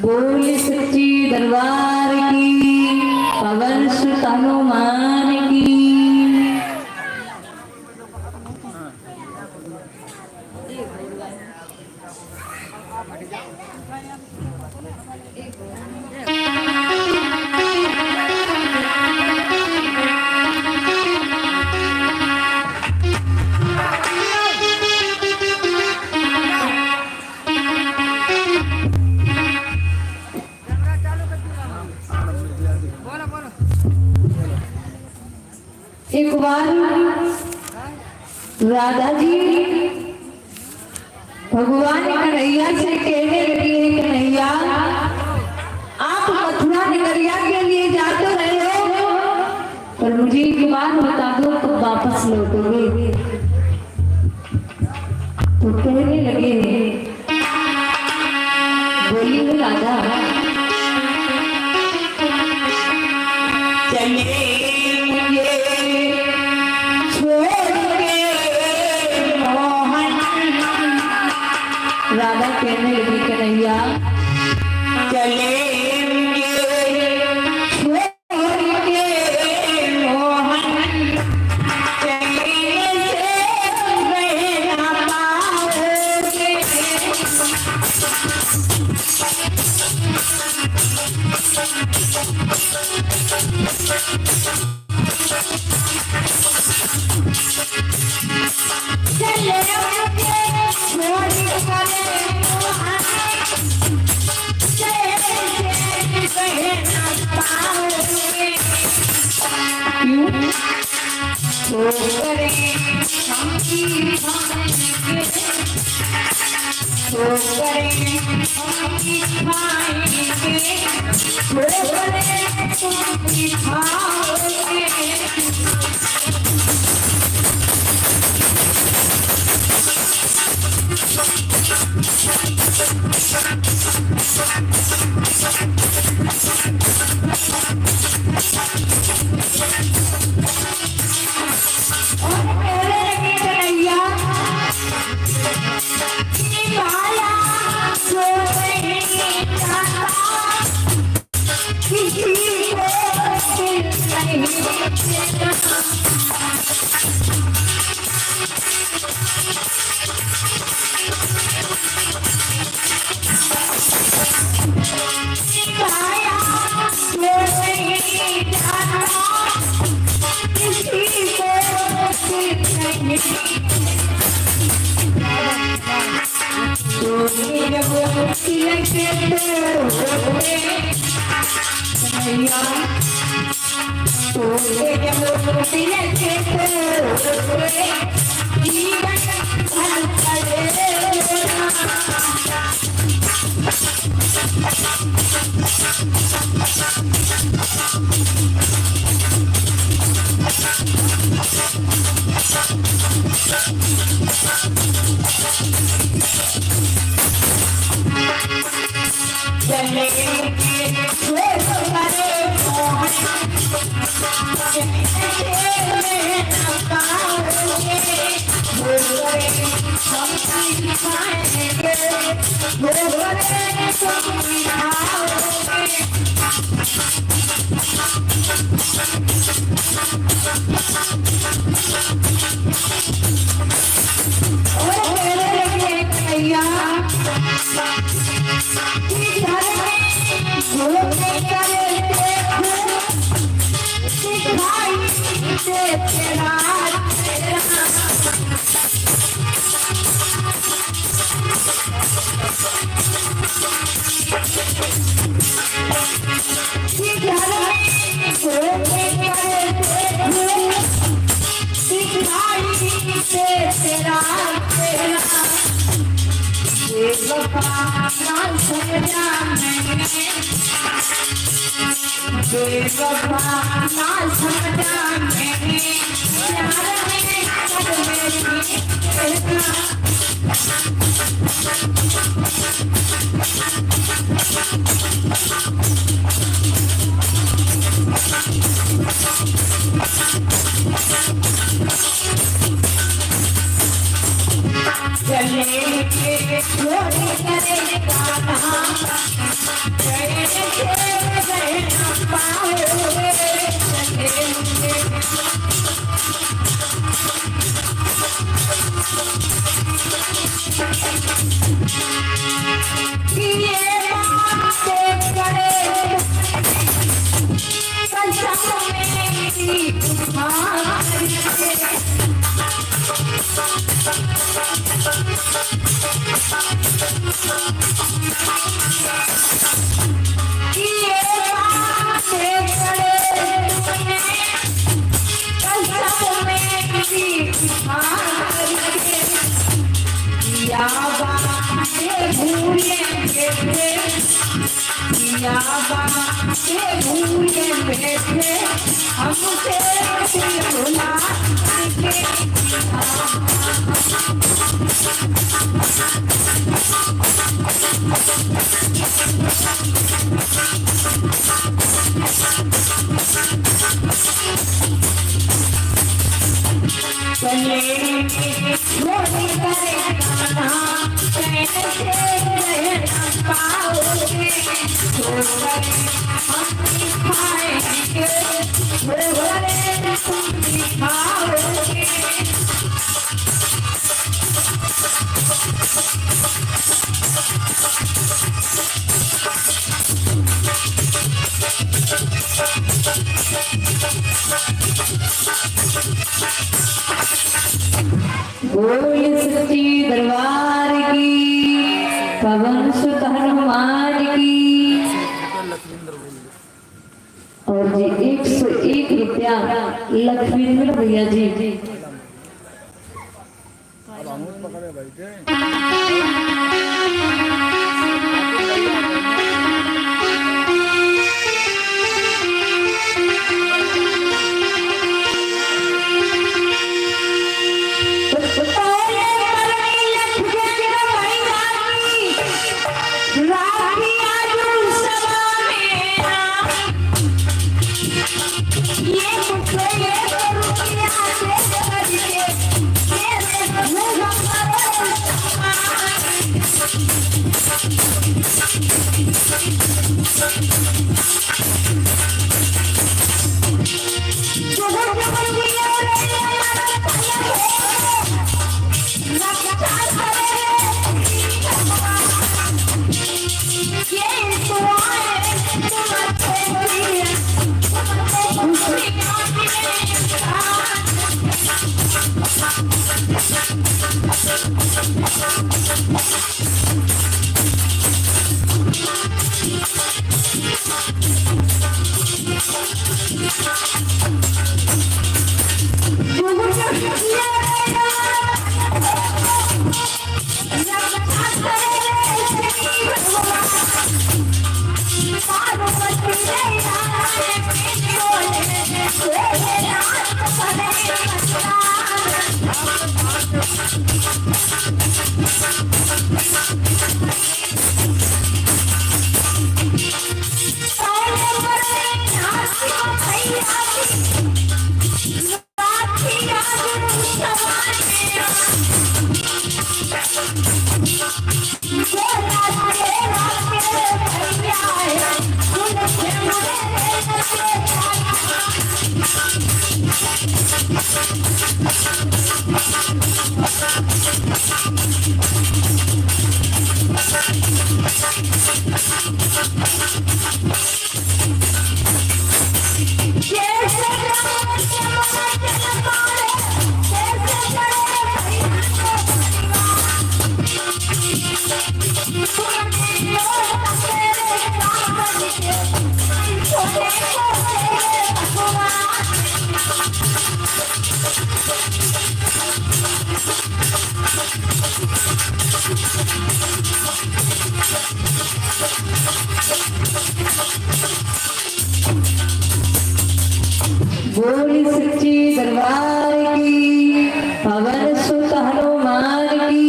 बोल सच्ची दरबार की, पवन सुत हनुमान की। एक बार राधा जी भगवान कन्हैया से कहने लगी है, कन्हैया आप मथुरा नगरिया के लिए जाते रहे हो, पर मुझे एक बात बता दो कब वापस लौटोगे। तो कहने लगे बोली हो राधा, चले राधा कहने लगी कन्हैया चले बोल सच्ची दरबार की, पवन सुत हनुमान की। और जी 101 रुपया लक्ष्मींद्र भैया जी। बोली सच्ची दरबार की, पवन सुत हनुमान की।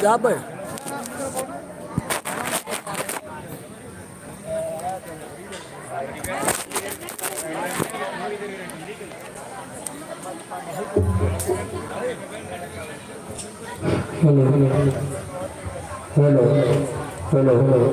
क्या पे hello hello hello hello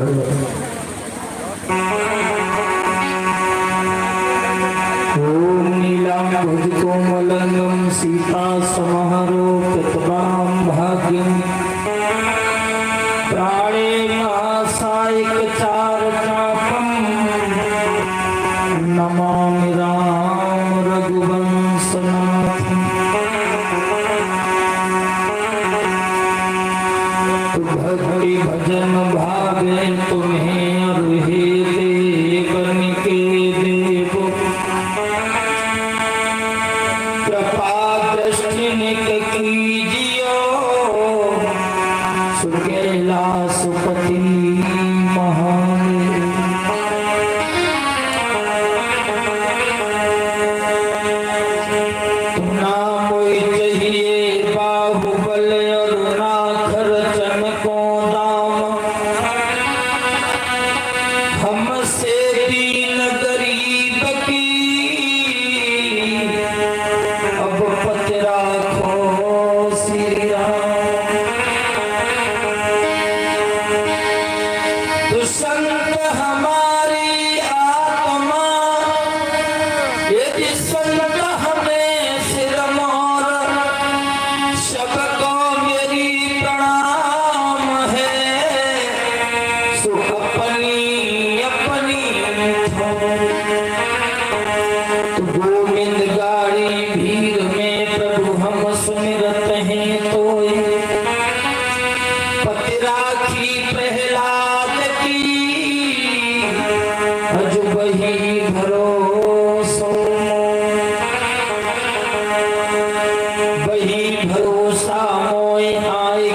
hello ओम नीलांबुजकोमलं सीता समारोपितवां भाग्यं प्राणेन सायकचारचापं नमामि राम रघुवंशनाथं। भक्ति भजन भावे तुम्हें अरुहे देवन के देव, कृपा दृष्टि निक कीजियो सुकेला सुपति महादेव। ना मोहि चाहिए बाहुबल और ना खर्च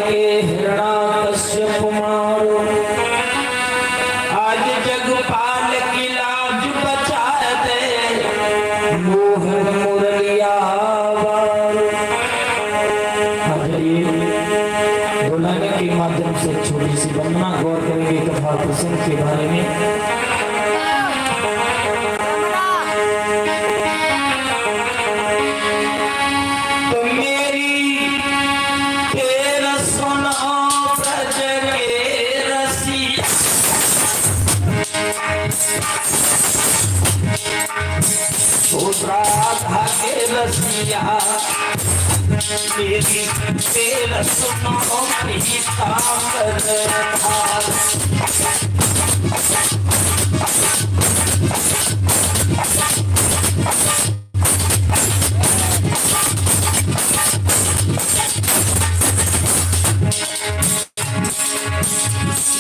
के हिरणाकश्यप मारो, आज जगपाल की लाज बचा दे, मोहन मुरलिया वारो। आ जाइए, बुलाने के माध्यम से छोटी सी वंदना गौर करेंगे कथा प्रसंग के बारे में। राधा के रसिया मेरी तेरा सुनो पीतांबर धार,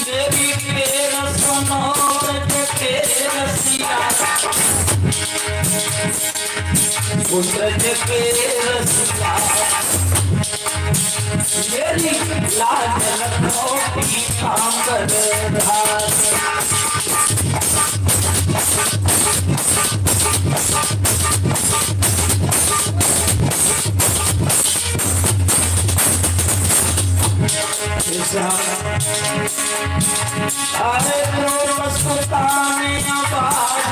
मेरी तेरा सुनो के रसिया ब्रज के रसिया, मेरी लाज रखो पीतांबर धार। अरे मस्तानी आवाज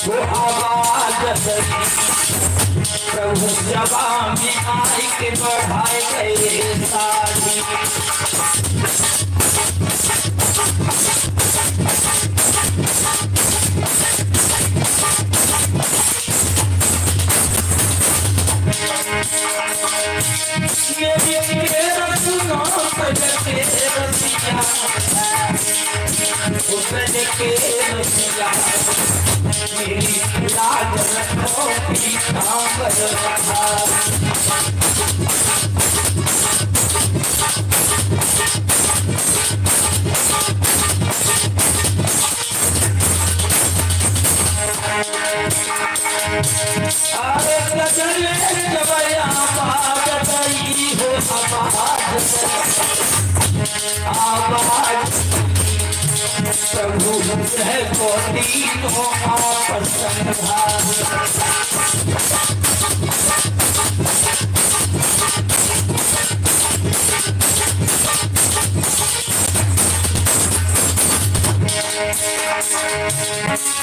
वो आवाज प्रभु जवान में आई के बढ़ाए गए सारी, मेरी लाज रखो पीतांबर धार। अरे गजरे जबया बाज गई हो आवाज, प्रभु है को तीनों आपस संधार।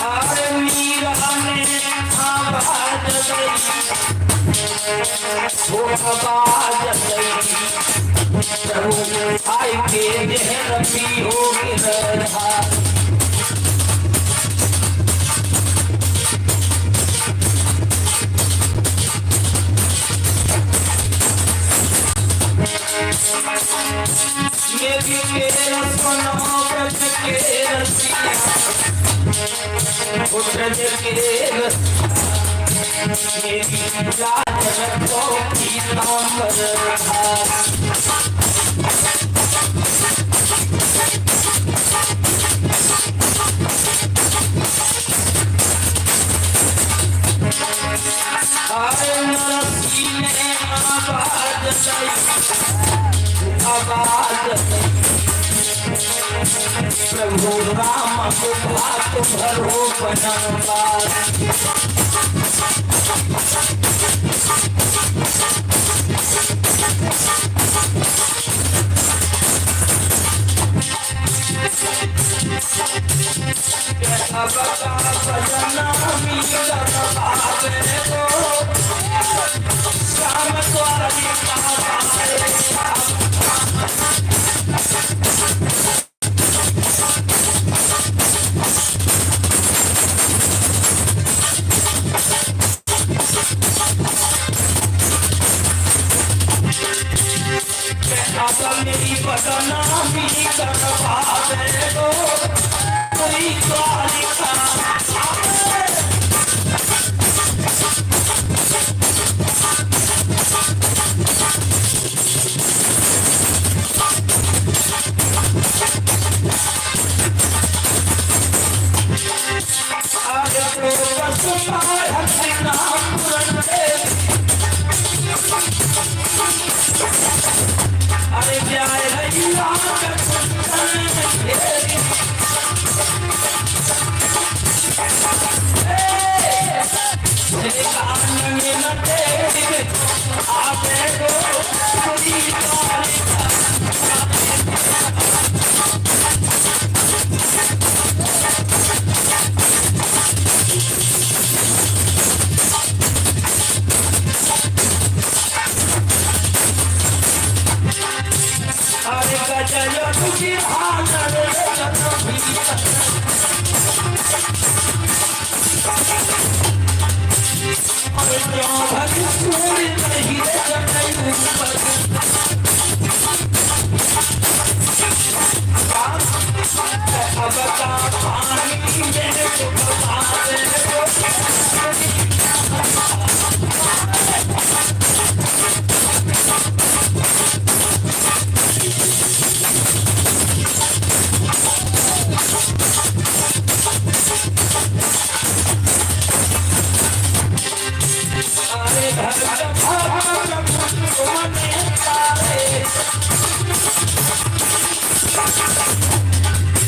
अरे मीरा ने आवाज गई वो आवाज गई, प्रभु आई के रखी हो गिरधार। मेरी तेरा सुनो ब्रज के रसिया, ब्रज के मेरी लाज रखो पीतांबर धार। अरे नरसी ने आवाज प्रभु राम को भात भरो बनवार। अब का भजना मीरा बाबे को श्याम द्वारी मेरी बदना मीरा बाबे को कोई द्वारिका अरे जाए रैया के कुंदन घेरी तेरे कान में न तेरी आवे गो पूरी कारी अरे गजयो तुझी हानर जन्म भीतर अरे क्यों भरी सूरी नहीं जन्म ऊपर अब का पानी मेरे को बहावे अरे घर का कोने तारे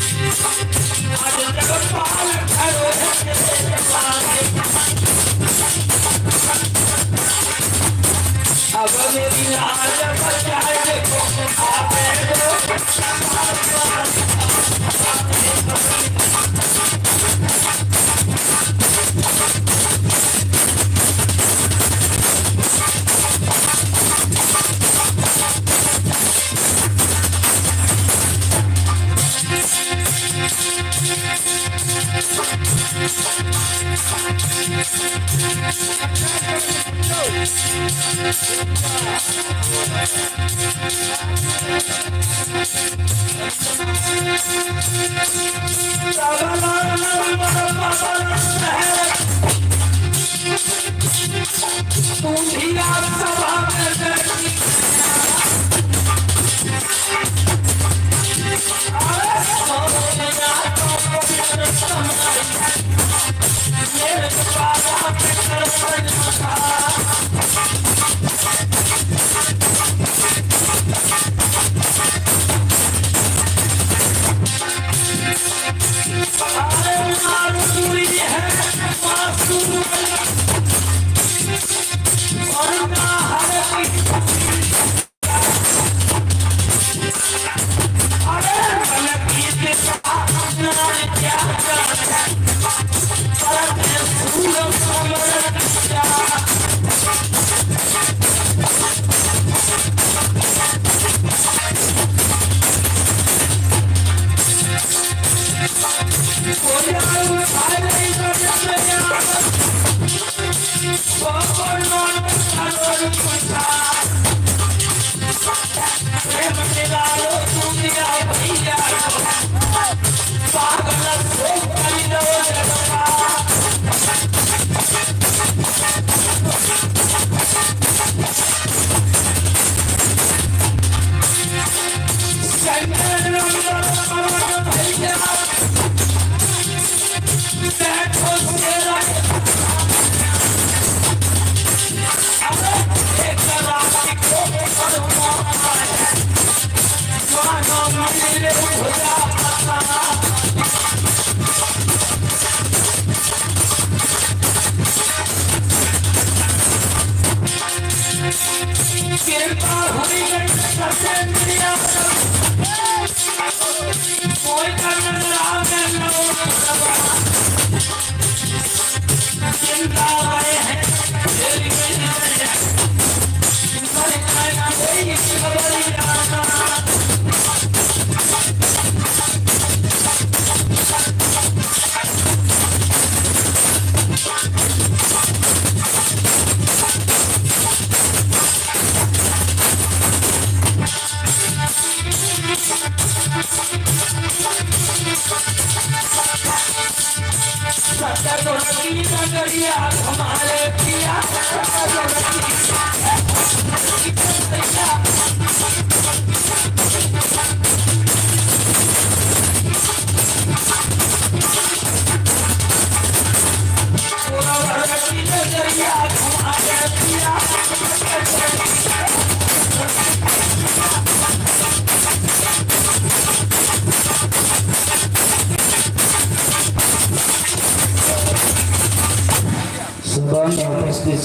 आज जगपाल घरो है पाने अब मेरी लाज बचाए देखो आवे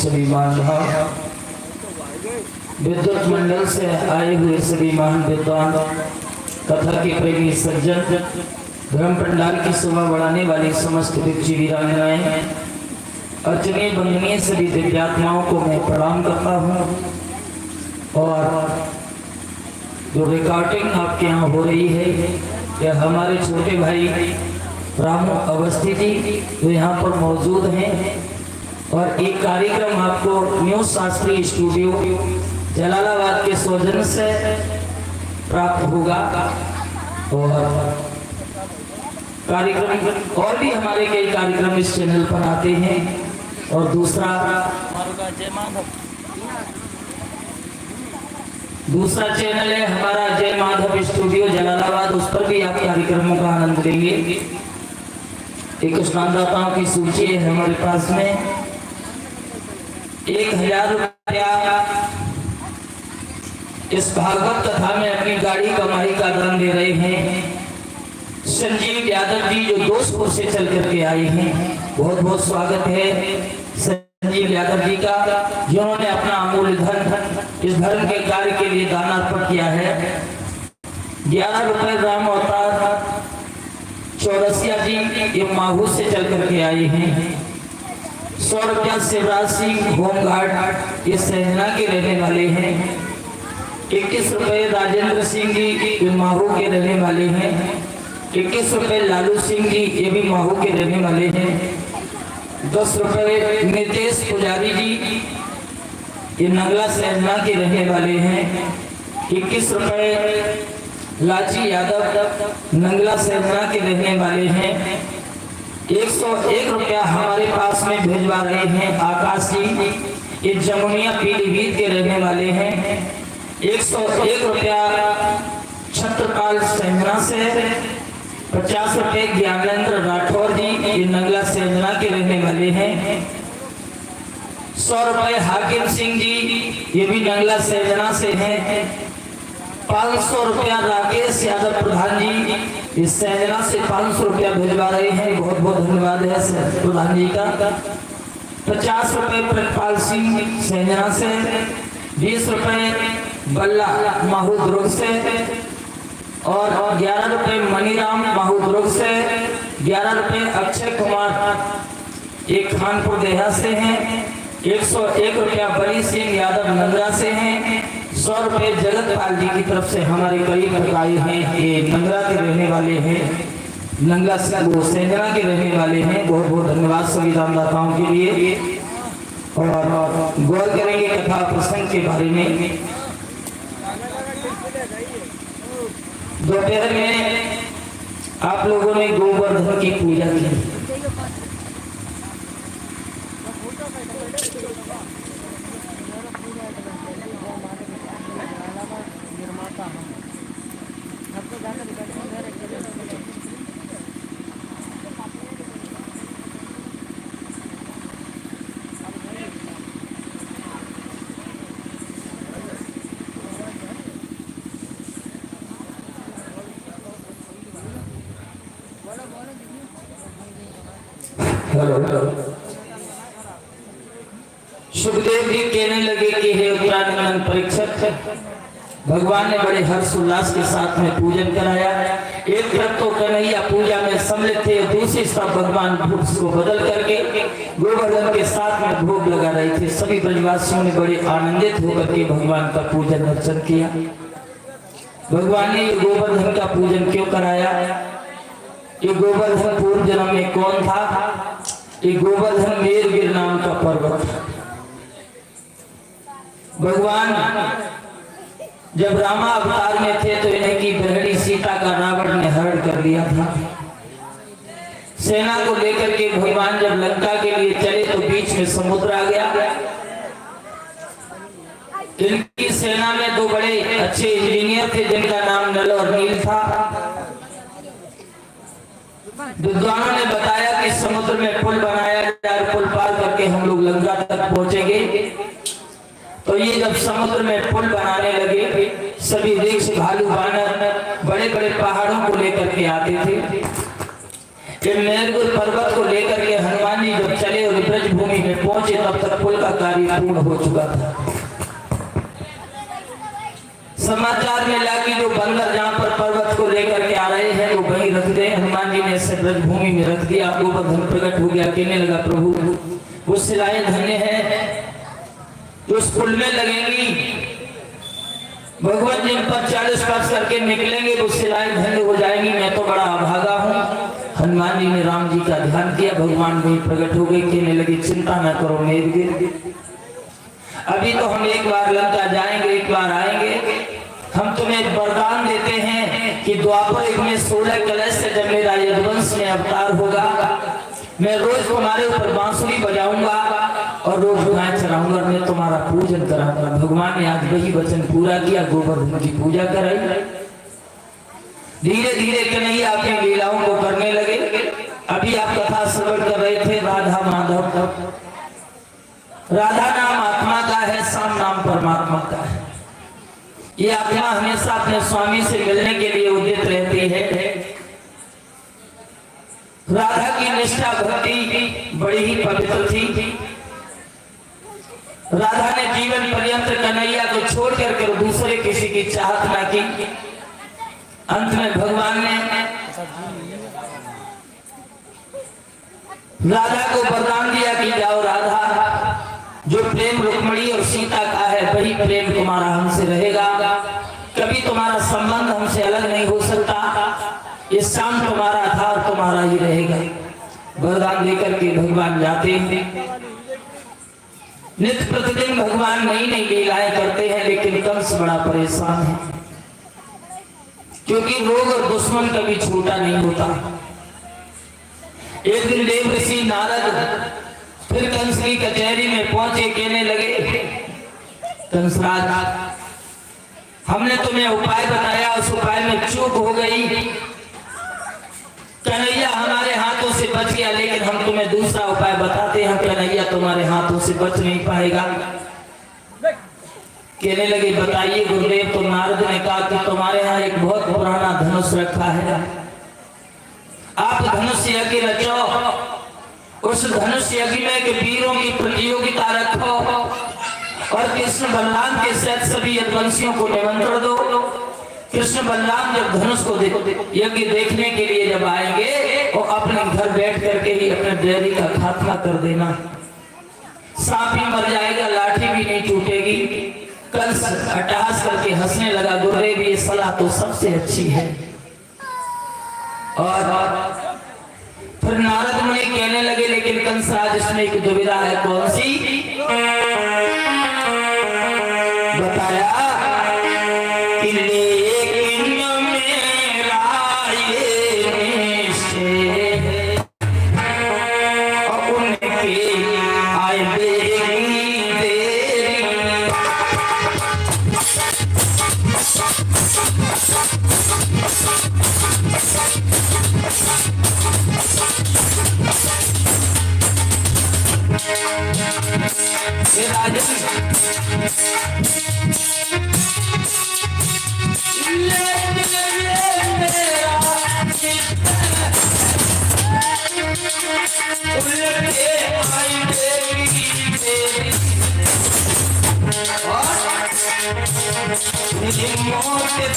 सभी बांधव, विद्युत मंडल से आए हुए सभी महान विद्वान, कथा के प्रेमी सज्जन, धर्म पंडाल की शोभा बढ़ाने वाली समस्त दिव्य वीरांगनाएं, अर्चनीय बंदनीय सभी दिव्यात्माओं को मैं प्रणाम करता हूँ। और जो रिकॉर्डिंग आपके यहाँ हो रही है, यह हमारे छोटे भाई रामू अवस्थी जी जो यहाँ पर मौजूद हैं। और एक कार्यक्रम आपको न्यू शास्त्री स्टूडियो जलालाबाद के सौजन्य से प्राप्त होगा। और कार्यक्रम और भी हमारे कई कार्यक्रम इस चैनल पर आते हैं। और दूसरा चैनल है हमारा जय माधव स्टूडियो जलालाबाद, उस पर भी आप कार्यक्रमों का आनंद लेंगे। एक स्नानदाताओं की सूची है हमारे पास में। 1000 रुपया इस भागवत कथा में अपनी गाड़ी कमाई का दान दे रहे हैं संजीव यादव जी, जो दोस्तपुर से चल करके आए हैं। बहुत बहुत स्वागत है संजीव यादव जी का, जिन्होंने अपना अमूल्य धन इस धर्म के कार्य के लिए दान अर्पण किया है। 11 रुपए राम अवतार चौरसिया जी, ये माहू से चल करके आए हैं। 100 रुपया शिवराज सिंह होमगार्ड, ये सहजना के रहने वाले हैं। 21 रुपए राजेंद्र सिंह जी, ये माहू के रहने वाले हैं। 21 रुपए लालू सिंह जी, ये भी माहू के रहने वाले हैं। 10 रुपए नितेश पुजारी जी, ये नगला सहजना के रहने वाले हैं। 21 रुपए लाची यादव, नंगला सहजना के रहने वाले हैं। 101 रुपया हमारे पास में भेजवा रहे हैं आकाश जी, ये जमुनिया पीलीभीत के रहने वाले हैं। 101 रुपया छत्रपाल सहजना से। 50 रुपए ज्ञानेंद्र राठौर जी, ये नगला सहजना के रहने वाले हैं। 100 रुपए हाकिम सिंह जी, ये भी नगला सहजना से हैं। 500 रुपया राकेश यादव प्रधान जी, इस सहजना से 500 रुपया भिजवा रहे हैं। बहुत बहुत धन्यवाद है प्रधान जी का। 50 रुपए प्रतपाल सिंह सहजना से। 20 रुपए बल्ला माहू दुर्ग से। और 11 रुपए मनीराम माहू दुर्ग से। 11 रुपए अक्षय कुमार एक खानपुर देहा से हैं। 101 रुपया बड़ी सिंह यादव नंगरा से हैं। 100 रुपए जगतपाल जी की तरफ से हमारे करीब आए हैं, ये नंगरा के रहने वाले हैं। नंगला सेंजना के रहने वाले हैं। बहुत बहुत धन्यवाद सभी दानदाताओं के लिए। और गौर करेंगे कथा प्रसंग के बारे में। दोपहर में आप लोगों ने गोवर्धन की पूजा की। सुखदेव जी कहने लगे कि हे उत्तराखंड परीक्षक, भगवान ने बड़े हर्ष उल्लास के साथ में पूजन कराया। एक तरफ तो कन्हैया पूजा में सम्मिलित थे, दूसरी तरफ भगवान भूत को बदल करके गोवर्धन के साथ में भोग लगा रहे थे। सभी ब्रजवासियों ने बड़े आनंदित होकर के भगवान का पूजन अर्चन किया। भगवान ने गोवर्धन का पूजन क्यों कराया? ये गोवर्धन पूर्व जन्म में कौन था? ये गोवर्धन मेरगिर नाम का पर्वत था। भगवान जब रामा अवतार में थे तो इन्हें की बहरी सीता का रावण ने हरण कर लिया था। सेना को लेकर के भगवान जब लंका के लिए चले तो बीच में समुद्र आ गया। इनकी सेना में 2 बड़े अच्छे इंजीनियर थे जिनका नाम नल और नील था। विद्वानों ने बताया कि समुद्र में पुल बनाया जाए, पुल पार करके हम लोग लंका तक पहुंचेंगे। तो ये जब समुद्र में पुल बनाने लगे, सभी वृक्ष भालू बानर बड़े बड़े पहाड़ों को लेकर के आते थे। मेरगुल पर्वत को लेकर के हनुमान जी जब चले और ब्रज भूमि में पहुंचे तब तक पुल का कार्य पूर्ण हो चुका था। समाचार मिला कि जो बंदर जहाँ पर पर्वत को लेकर के आ रहे हैं वो वहीं रख दे। हनुमान जी ने इसे ब्रजभूमि में रख दिया। गोवर्धन प्रकट हो गया, कहने लगा प्रभु वो शिलाएं धन्य है जो उस पुल में लगेंगी, भगवान जिन पर 40 वर्ष करके निकलेंगे वो शिलाएं धन्य हो जाएंगी। मैं तो बड़ा अभागा हूँ। हनुमान जी ने राम जी का ध्यान किया, भगवान वहीं प्रकट हो गए, कहने लगे चिंता न करो मेघ, अभी तो हम एक बार लंका जाएंगे, एक बार आएंगे। हम तुम्हें वरदान देते हैं कि द्वापर युग में 16 कलश से जब मेरा यदुवंश में अवतार होगा, मैं रोज तुम्हारे ऊपर बांसुरी बजाऊंगा और रोज गाय चराऊंगा, मैं तुम्हारा पूजन कराऊंगा। भगवान ने आज वही वचन पूरा किया, गोवर्धन की पूजा कराई। धीरे धीरे कन्हैया अपनी लीलाओं को करने लगे। अभी आप कथा श्रवण कर रहे थे राधा माधव। राधा नाम आत्मा का है, श्याम नाम परमात्मा का है। ये आत्मा हमेशा अपने स्वामी से मिलने के लिए उदित रहती है। राधा की निष्ठा भक्ति बड़ी ही पवित्र थी। राधा ने जीवन पर्यंत कन्हैया को छोड़ कर दूसरे किसी की चाहत ना की। अंत में भगवान ने राधा को वरदान दिया कि जाओ राधा, जो प्रेम रुक्मिणी और सीता का है वही प्रेम तुम्हारा हमसे रहेगा, कभी तुम्हारा संबंध हमसे अलग नहीं हो सकता। ये शाम तुम्हारा था और तुम्हारा ही रहेगा। वरदान देकर के भगवान जाते हैं। नित्य प्रतिदिन भगवान नई नई लीलाएं करते हैं, लेकिन कंस बड़ा परेशान है, क्योंकि रोग और दुश्मन कभी छूटा नहीं होता। एक दिन देव ऋषि नारद फिर कंस की कचहरी में पहुंचे, कहने लगे कंसराज हमने तुम्हें उपाय बताया, उस उपाय में चूक हो गई। कन्हैया हमारे हाथों से बच गया, लेकिन हम तुम्हें दूसरा उपाय बताते हैं, कन्हैया तुम्हारे हाथों से बच नहीं पाएगा। कहने लगे बताइए गुरुदेव। तो नारद ने कहा कि तुम्हारे यहाँ एक बहुत पुराना धनुष रखा है, आप धनुष यज्ञ रचो, उस धनुष यज्ञ में के वीरों की प्रतियोगिता रखो और कृष्ण बलराम के साथ सभी यदुवंशियों को निमंत्रण दो। कृष्ण बलराम जब धनुष को यज्ञ देखने के लिए जब आएंगे वो अपने घर बैठ करके ही अपने बैरी का खात्मा कर देना। सांप भी मर जाएगा, लाठी भी नहीं टूटेगी। कंस अट्टहास करके हंसने लगा, गुरुदेव ये सलाह तो सबसे अच्छी है। और फिर नारद मुनि कहने लगे लेकिन कंसराज इसमें एक दुविधा है, कौन सी? बताया कि लेकिन मेरा ये निश्चय और उनके आए बेगी देरी।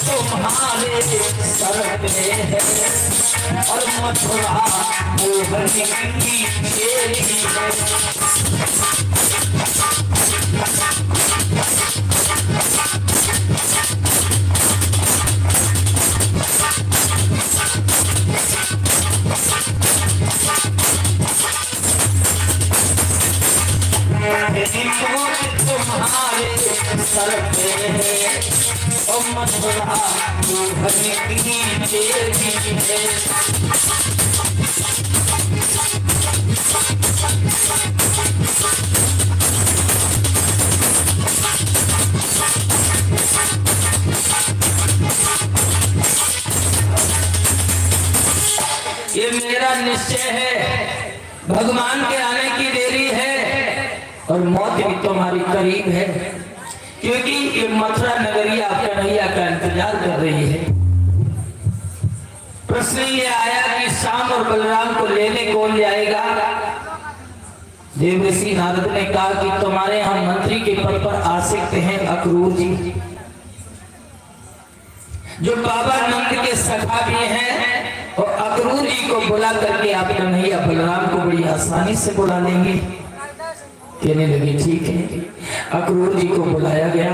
तुम्हारे सर पे है और मथुरा मोहन की तेरी है। तुम्हारे सर पे है और मथुरा मोहन की तेरी है। ये मेरा निश्चय है, भगवान के आने की देरी है और मौत भी तुम्हारी करीब है, क्योंकि ये मथुरा नगरिया कन्हैया का इंतजार कर रही है। प्रश्न ये आया कि श्याम और बलराम को लेने कौन जाएगा? देवर्षि नारद ने कहा कि तुम्हारे यहाँ मंत्री के पद पर आ सकते हैं अक्रूर जी, जो बाबा नंद के सखा भी हैं, और अक्रूर जी को बुला करके आप कन्हैया बलराम को बड़ी आसानी से बुला लेंगे। कहने लगे ठीक है। अक्रूर जी को बुलाया गया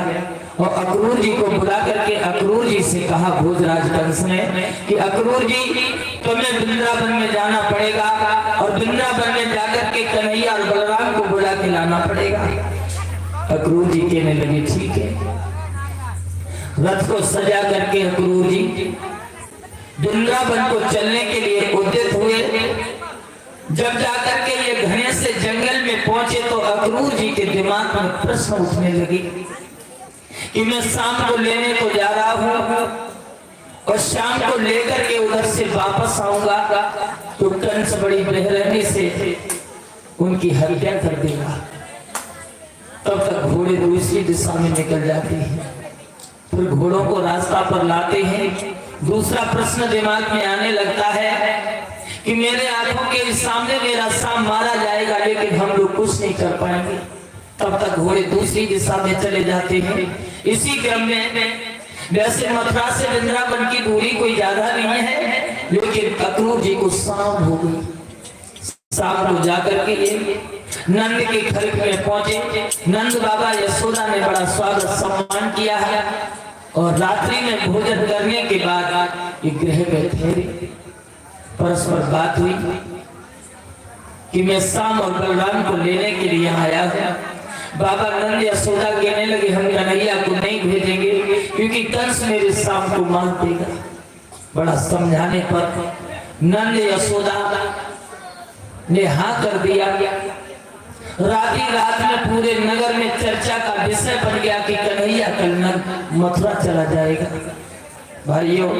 और अक्रूर जी को बुला करके अक्रूर जी से कहा भोजराज कंस ने कि अक्रूर जी तुम्हें वृंदावन में जाना पड़ेगा और वृंदावन में जाकर के कन्हैया और बलराम को बुला के लाना पड़ेगा। अक्रूर जी कहने लगे ठीक है। रथ को सजा करके अक्रूर जी वृंदावन को चलने के लिए उद्यत हुए। जब जाकर के ये घने से जंगल में पहुंचे तो अक्रूर जी के दिमाग में प्रश्न उठने लगे कि मैं शाम को लेने को जा रहा हूं और शाम को लेकर के उधर से वापस आऊंगा तो कंस बड़ी बेरहमी से उनकी हत्या कर देगा। तब तक घोड़े दूसरी दिशा में निकल जाते हैं। फिर घोड़ों को रास्ता पर लाते हैं। दूसरा प्रश्न दिमाग में आने लगता है कि मेरे आंखों के सामने मेरा शाम मारा जाएगा लेकिन हम लोग कुछ नहीं कर पाएंगे। तब तक घोड़े दूसरी दिशा में चले जाते हैं। इसी क्रम में वैसे मथुरा से वृंदावन की दूरी कोई ज्यादा नहीं है, लेकिन अक्रूर जी को शाम हो गई। शाम को जाकर के ये नंद के घर में पहुंचे। नंद बाबा यशोदा ने बड़ा स्वागत सम्मान किया है और रात्रि में भोजन करने के बाद ये गृह में ठहरे। परस्पर बात हुई कि मैं शाम और बलराम को लेने के लिए आया हूं। बाबा नंद यशोदा कहने लगे हम कन्हैया को नहीं भेजेंगे क्योंकि कंस मेरे शाम को मार देगा। बड़ा समझाने पर नंद यशोदा ने हाँ कर दिया। रात में पूरे नगर में चर्चा का विषय बन गया कि कन्हैया कल मथुरा चला जाएगा। भाइयों,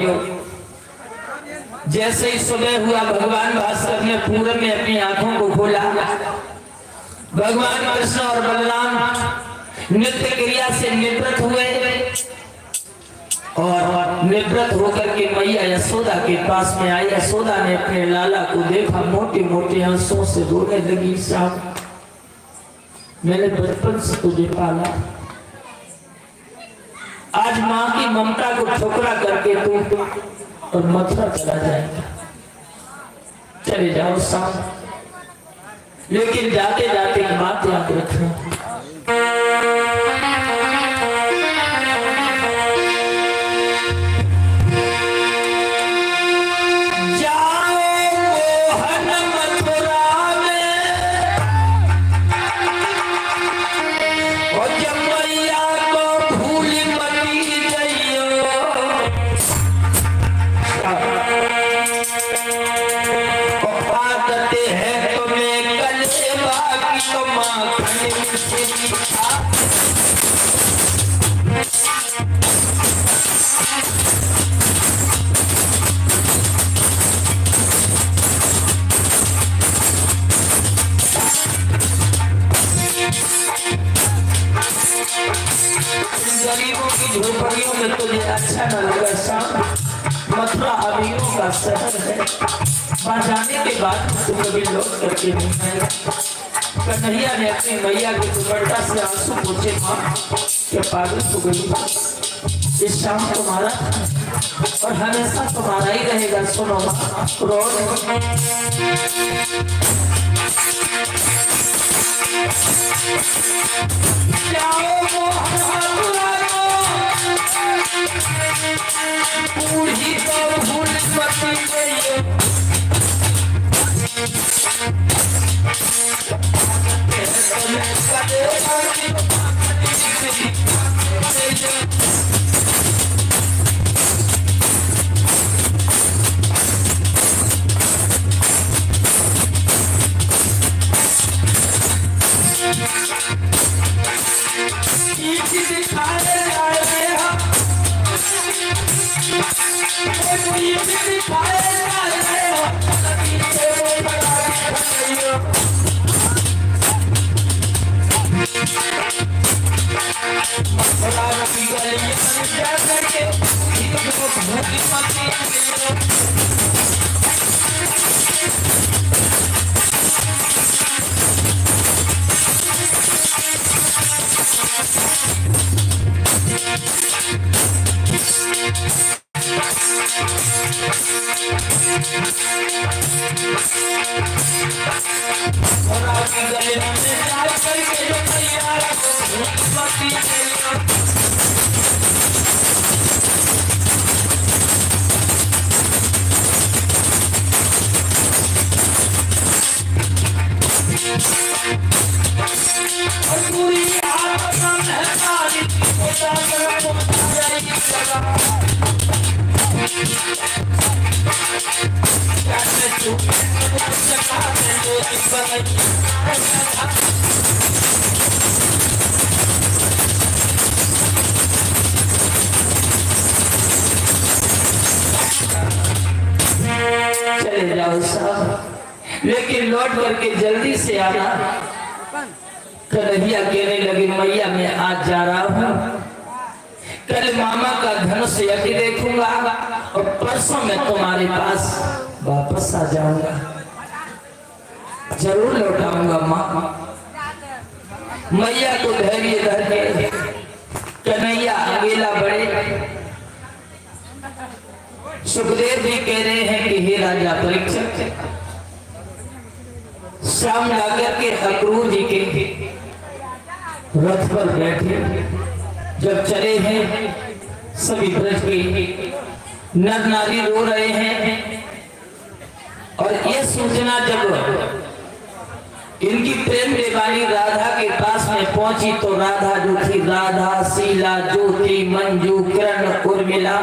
जैसे ही सुबह हुआ भगवान भास्कर ने पूरब में अपनी आंखों को खोला। भगवान कृष्ण और बलराम नित्य क्रिया से निवृत्त हुए और निवृत्त होकर के मैया यशोदा के पास में आई। यशोदा ने अपने लाला को देखा, मोटे मोटे आंसुओं से रोने लगी। साहब, मैंने बचपन से तुझे पाला, आज माँ की ममता को ठुकरा करके तू और मथुरा चला जाएगा। चले जाओ साहब, लेकिन जाते जाते एक बात याद रखना, गरीबों की झोपड़ियों में तुझे अच्छा न लगा शाम। मथुरा अमीरों का शहर है, वहां जाने के बाद तू कभी लौट करके नहीं आएगा। कन्हैया ने अपनी मैया की दुपट्टा से आंसू पोंछे, मां क्या पागल हो गई? इस शाम तुम्हारा और हमेशा तुम्हारा ही रहेगा। सुनो रो पूरी तो भूल मती चले जाओ साहब, लेकिन लौट करके जल्दी से आना। कन्हैया कहने लगे मैया मैं आज जा रहा हूँ, कल मामा का धनुष यज्ञ देखूंगा और परसों मैं तुम्हारे पास वापस आ जाऊंगा, जरूर लौटाऊंगा माँ। मैया को धैर्य धर के कन्हैया अकेला बढ़े। सुखदेव जी कह रहे हैं कि हे राजा परीक्षित, शाम जाकर के अक्रूर जी के रथ पर बैठे जब चले हैं, सभी ब्रज के नर नारी रो रहे हैं। और ये सूचना जब इनकी प्रेम देवानी राधा के पास में पहुंची तो राधा जो थी, राधा शीला ज्योति मंजू किरण उर्मिला